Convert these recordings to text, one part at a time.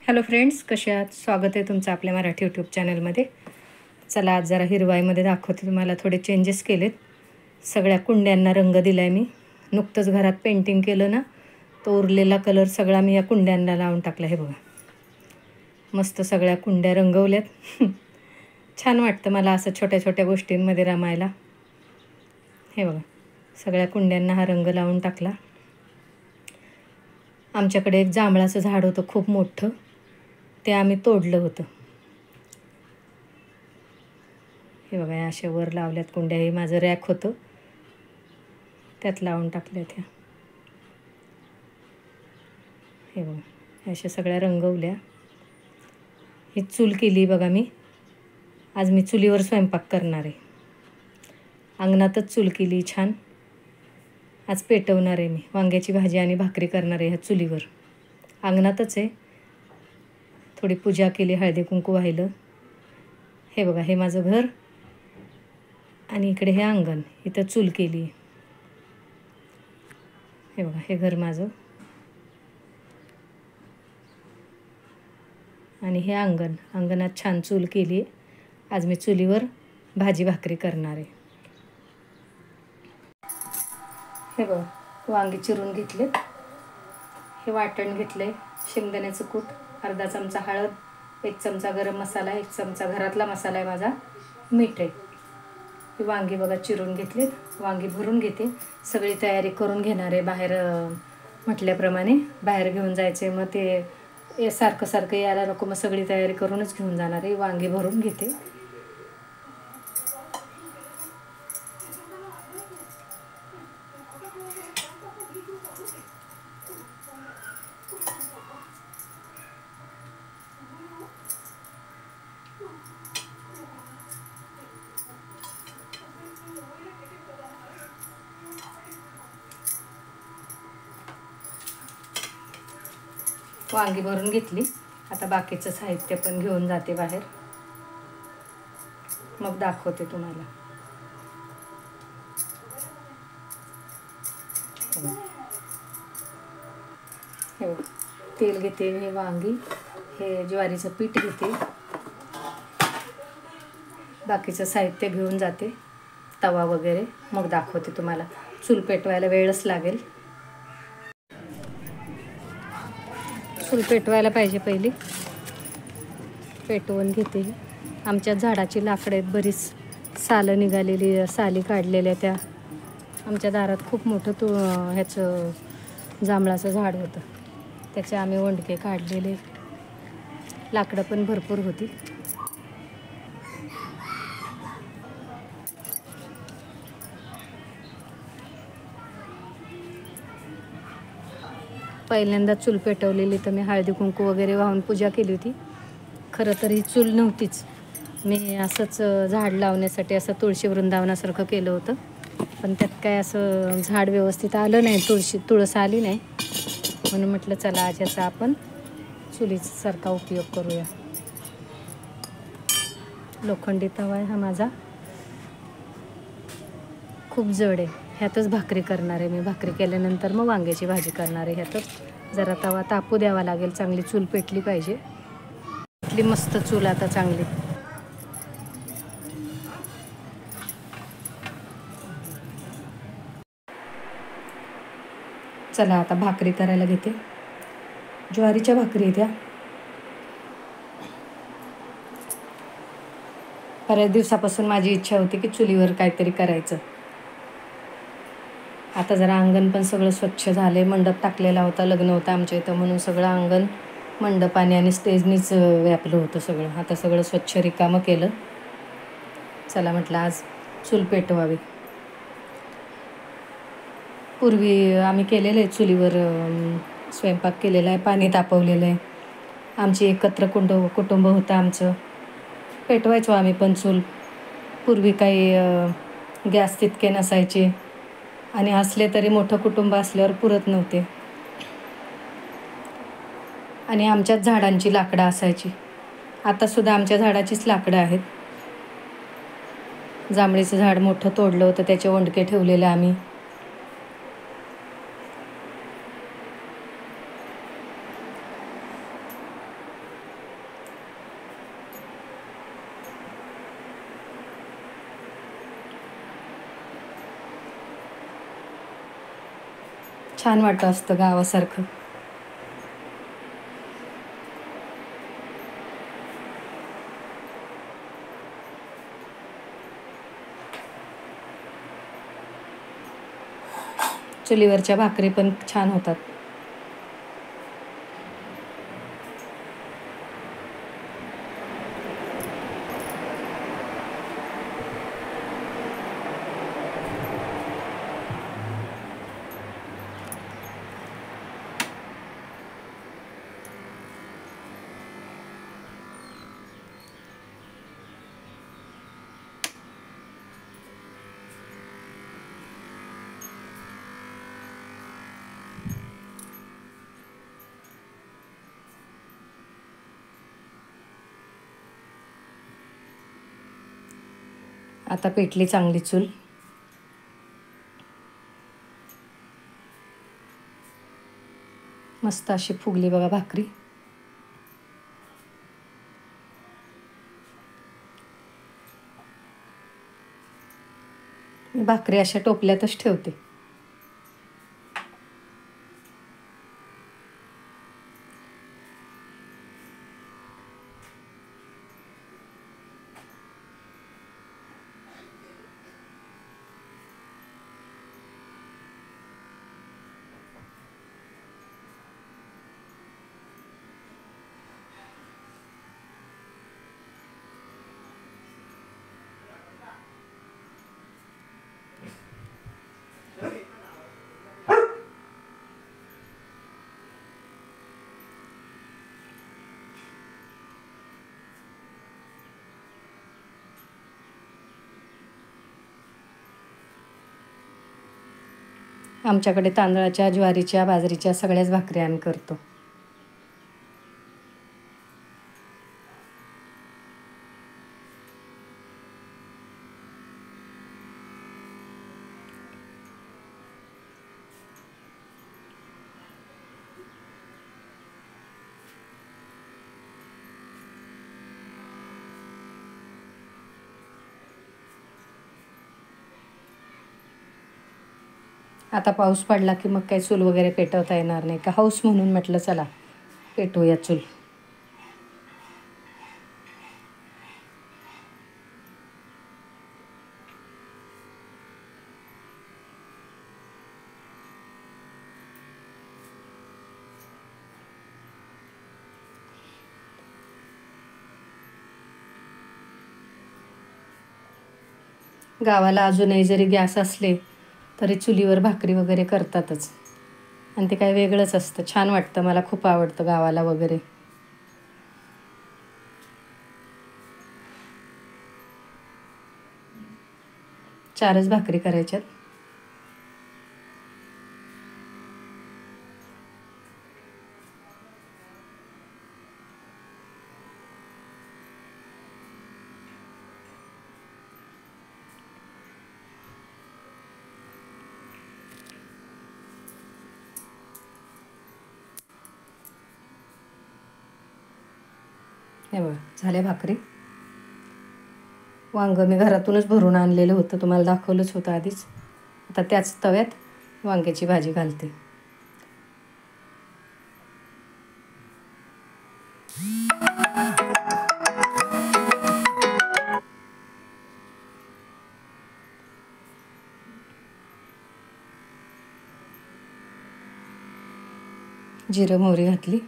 Hello friends, कसे आहात? स्वागत आहे तुमचं आपल्या मराठी यूट्यूब चॅनलमध्ये. चला आज जरा हिरवाईमध्ये दाखवते तुम्हाला. थोडे चेंजेस केलेत. सगळ्या कुंड्यांना रंग दिला आहे मी. नुकतंच घरात पेंटिंग केलं ना, तो उरलेला कलर सगळा मी या कुंड्यांना लावून टाकला. हे बघा, मस्त सगळ्या कुंड्या रंगवल्यात. छान वाटतं मला असं छोट्या छोट्या गोष्टींमध्ये रमायला. हे बघा, सगळ्या कुंड्यांना हा रंग लावून टाकला. आमच्याकडे एक जांभळाचं झाड होतं खूप मोठं, ते आम्ही तोडलं होतं. हे बघा, या अशा वर लावल्यात कुंड्या. हे माझं रॅक होतं, त्यात लावून टाकल्यात ह्या. हे बघा, अशा सगळ्या रंगवल्या. ही चूल केली बघा मी. आज मी चुलीवर स्वयंपाक करणार आहे. अंगणातच चूल केली छान. आज पेटवणार आहे मी. वांग्याची भाजी आणि भाकरी करणार आहे ह्या चुलीवर. अंगणातच आहे. थोडी पूजा केली, हळदी कुंकू वाहिलं. हे बघा, हे माझं घर आणि इकडे हे अंगण. इथं चूल केली. हे बघा, हे घर माझं आणि हे अंगण. अंगणात छान चूल केली. आज मी चुलीवर भाजी भाकरी करणार आहे. हे बघा, वांगी चिरून घेतलेत. हे वाटण घेतले. शेंगदाण्याचं कूट, अर्धा चमचा हळद, 1 चमचा गरम मसाला, 1 चमचा घरातला मसाला आहे माझा, मीठ आहे. ही वांगी बघा चिरून घेतलीत. वांगी भरून घेते. सगळी तयारी करून घेणार आहे. बाहेर म्हटल्याप्रमाणे बाहेर घेऊन जायचे, मग ते सारखं सारखं यायला नको, मग सगळी तयारी करूनच घेऊन जाणार आहे. वांगी भरून घेते. वांगी भरून घेतली. आता बाकीचं साहित्य पण घेऊन जाते बाहेर, मग दाखवते तुम्हाला. हे तेल घेते, हे वांगी, हे ज्वारीचं पीठ घेते. बाकीचं साहित्य घेऊन जाते, तवा वगैरे, मग दाखवते तुम्हाला. चूल पेटवायला वेळच लागेल. चूल पेटवायला पाहिजे पहिली. पेटवून घेते. आमच्या झाडाची लाकडं आहेत, बरीच सालं निघालेली, साली काढलेल्या. त्या आमच्या दारात खूप मोठं ह्याचं जांभळाचं झाड होतं, त्याचे आम्ही ओंडके काढलेले. लाकडं पण भरपूर होती. पहिल्यांदा चूल पेटवलेली, तर मी हळदी कुंकू वगैरे वाहून पूजा केली होती. खरं तर ही चूल नव्हतीच. मी असंच झाड लावण्यासाठी असं तुळशी वृंदावनासारखं केलं होतं, पण त्यात काय असं झाड व्यवस्थित आलं नाही, तुळस आली नाही. म्हणून म्हटलं चला आज याचा आपण चुलीसारखा उपयोग करूया. लोखंडी तवा आहे हा माझा, खूप जड आहे. ह्यातच भाकरी करणार आहे मी. भाकरी केल्यानंतर मग वांग्याची भाजी करणार आहे. ह्यातच जरा तवा तापू द्यावा लागेल. चांगली चूल पेटली पाहिजे. पेटली मस्त चूल आता चांगली. चला आता भाकरी करायला घेते. ज्वारीच्या भाकरी द्या. बऱ्याच दिवसापासून माझी इच्छा होती की चुलीवर काहीतरी करायचं. आता जरा अंगण पण सगळं स्वच्छ झाले. मंडप टाकलेला होता, लग्न होतं आमच्या इथं, म्हणून सगळं अंगण मंडपाने आणि स्टेजनीच व्यापलं होतं सगळं. आता सगळं स्वच्छ रिकामं केलं. चला म्हटलं आज चूल पेटवावी. पूर्वी आम्ही केलेलं आहे चुलीवर स्वयंपाक केलेला आहे, पाणी तापवलेलं आहे. आमची एकत्र कुटुंब होतं आमचं. पेटवायचो आम्ही पण चूल. पूर्वी काही गॅस तितके नसायचे आणि असले तरी मोठं कुटुंब असल्यावर पुरत नव्हते. आणि आमच्याच झाडांची लाकडं असायची. आतासुद्धा आमच्या झाडाचीच लाकडं आहेत. जांभळीचं झाड मोठं तोडलं होतं, त्याचे ओंडके ठेवलेले आम्ही. छान वाटत असतं गावासारखं. चुलीवरच्या भाकरी पण छान होतात. आता पेटली चांगली चूल. मस्त अशी फुगली बघा भाकरी. भाकरी अशा टोपल्यातच ठेवते. आमच्याकडे तांदळाच्या, ज्वारीच्या, बाजरीच्या सगळ्याच भाकरी आम्ही करतो. आता पाऊस पडला की मग काही चूल वगैरे पेटवता येणार नाही का, हौस म्हणून म्हटलं चला पेटवूया चूल. गावाला अजूनही जरी गॅस असले तरी चुलीवर भाकरी वगैरे करतातच, आणि ते काय वेगळंच असतं. छान वाटतं, मला खूप आवडतं गावाला वगैरे. चारच भाकरी करायच्यात. हे बघा झाल्या भाकरी. वांगं मी घरातूनच भरून आणलेलं होतं, तुम्हाला दाखवलंच होतं आधीच. आता त्याच तव्यात वांग्याची भाजी घालते. जिरं मोहरी घातली.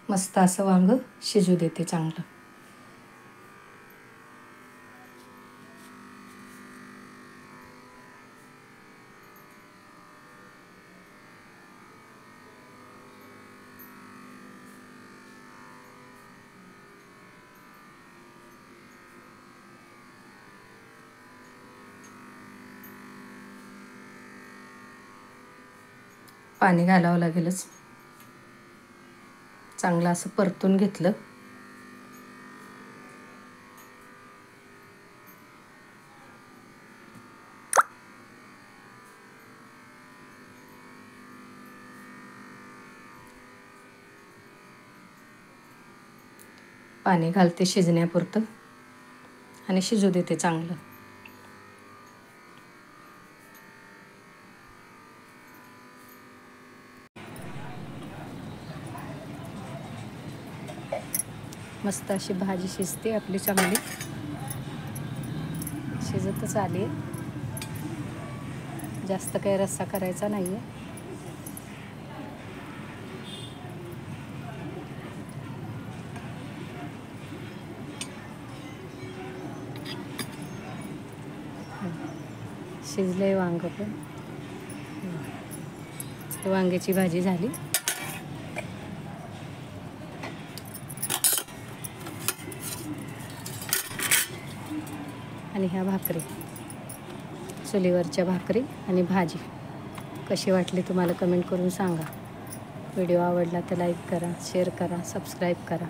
मस्त असं वांगं शिजू देते चांगलं. पाणी घालावं लागेलच. चांगलं असं परतून घेतलं. पाणी घालते शिजण्यापुरतं आणि शिजू देते चांगलं. मस्त अशी भाजी शिजते आपली, चांगली शिजतच आली. जास्त काही रस्सा करायचा नाही आहे. शिजले वांग पण. वांग्याची भाजी झाली. आणि ह्या भाकरी, चुलीवरच्या भाकरी आणि भाजी कशी वाटली तुम्हाला कमेंट करून सांगा. व्हिडिओ आवडला तर लाईक करा, शेअर करा, सबस्क्राईब करा.